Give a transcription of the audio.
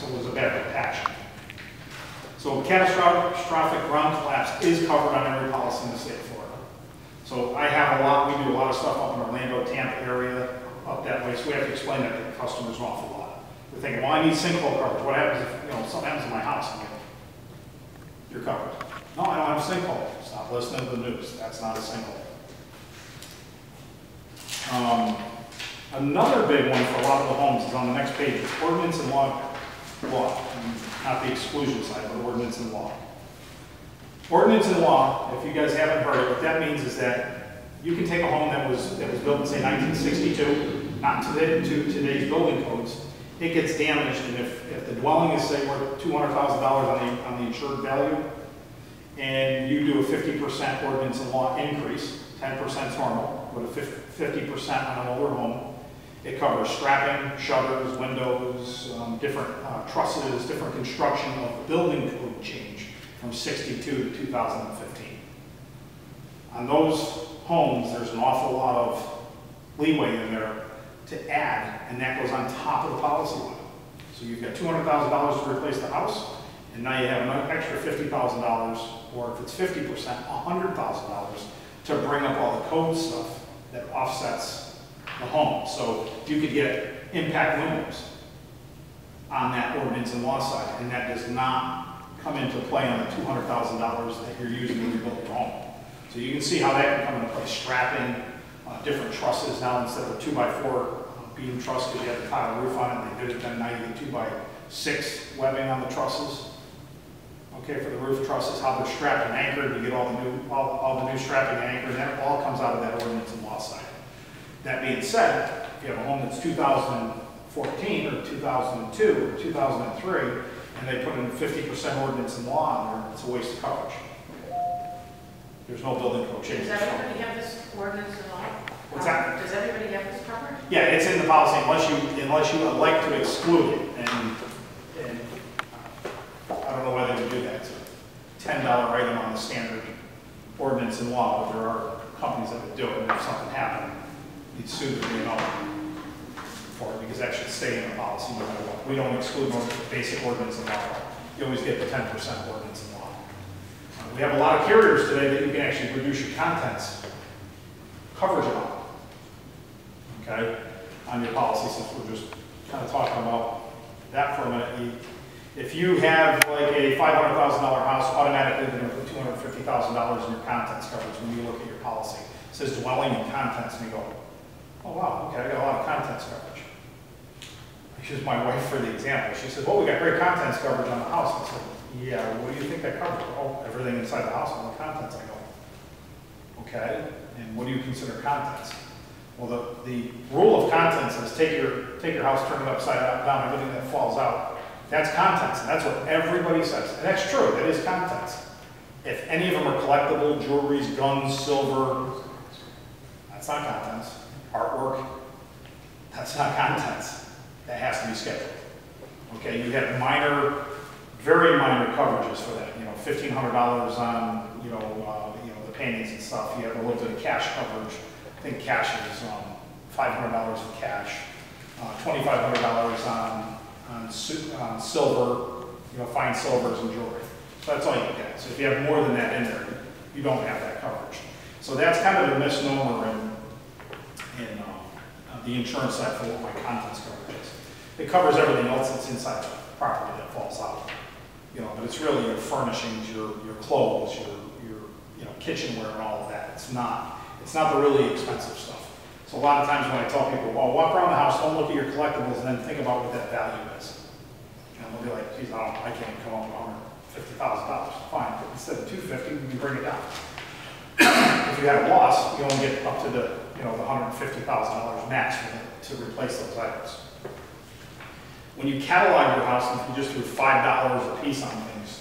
so it was a bad protection. So catastrophic ground collapse is covered on every policy in the state of Florida. So I have a lot, we do a lot of stuff up in Orlando, Tampa area, up that way, so we have to explain that to the customers an awful lot. They're thinking, well, I need sinkhole coverage. What happens if, something happens in my house? I'm like, you're covered. No, I don't have a sinkhole. Stop listening to the news. That's not a sinkhole. Another big one for a lot of the homes is on the next page. It's ordinance and law, not the exclusion side, but ordinance and law. Ordinance and law, if you guys haven't heard it, what that means is that you can take a home that was built in, say, 1962, not to today's building codes. It gets damaged, and if the dwelling is, say, worth $200,000 on the insured value, and you do a 50% ordinance and law increase, 10% is normal, but a 50% on an older home, it covers strapping, shutters, windows, different trusses, different construction of the building code change from 62 to 2015. On those homes, there's an awful lot of leeway in there to add, and that goes on top of the policy line. So you've got $200,000 to replace the house, and now you have an extra $50,000, or if it's 50%, $100,000 to bring up all the code stuff that offsets the home. So you could get impact windows on that ordinance and law side, and that does not come into play on the $200,000 that you're using when you're building your home. So you can see how that can come into play. Strapping, different trusses now instead of a 2x4 beam truss because you had the tile roof on it. They did it then, now you get 2x6 webbing on the trusses. Okay, for the roof trusses, how they're strapped and anchored, you get all the new strapping and anchoring, and that all comes out of that ordinance and law side. That being said, if you have a home that's 2014 or 2002 or 2003, and they put in 50% ordinance and law on there, it's a waste of coverage. There's no building code changes. Does everybody have this ordinance and law? What's that? Does everybody have this coverage? Yeah, it's in the policy unless you elect to exclude it, and I don't know why they would do that. It's a $10 item on the standard ordinance and law, but there are companies that would do it, and if something happened, you'd sue the B&O for it, because that should stay in the policy no matter what. We don't exclude basic ordinance and law. You always get the 10% ordinance and law. We have a lot of carriers today that you can actually reduce your contents coverage on, okay, on your policy, since we're just kind of talking about that for a minute. If you have like a $500,000 house, automatically you're going to put $250,000 in your contents coverage when you look at your policy. It says dwelling and contents, and you go, oh wow, okay, I got a lot of contents coverage. I used my wife for the example. She said, well, we got great contents coverage on the house. I said, yeah, what do you think that covers? Oh, everything inside the house, all the contents. I go, okay, and what do you consider contents? Well, the rule of contents is take your house, turn it upside down, everything that falls out. That's contents, and that's what everybody says. And that's true, that is contents. If any of them are collectible, jewelries, guns, silver, that's not contents. Artwork, that's not contents. That has to be scheduled. Okay, you have minor, very minor coverages for that. You know, $1,500 on, the paintings and stuff. You have a little bit of cash coverage. I think cash is $500 in cash, $2,500 on silver, fine silvers and jewelry. So that's all you get. So if you have more than that in there, you don't have that coverage. So that's kind of a misnomer in the insurance side for what my contents coverage is. It covers everything else that's inside the property that falls out. But it's really your furnishings, your clothes, your kitchenware and all of that. It's not the really expensive stuff. So a lot of times when I tell people, well, walk around the house, don't look at your collectibles, and then think about what that value is. And they'll be like, geez, I can't come up with $150,000. Fine, but instead of $250,000, we can bring it down. If you have a loss, you only get up to the $150,000 max to replace those items. When you catalog your house, and if you just do $5 a piece on things,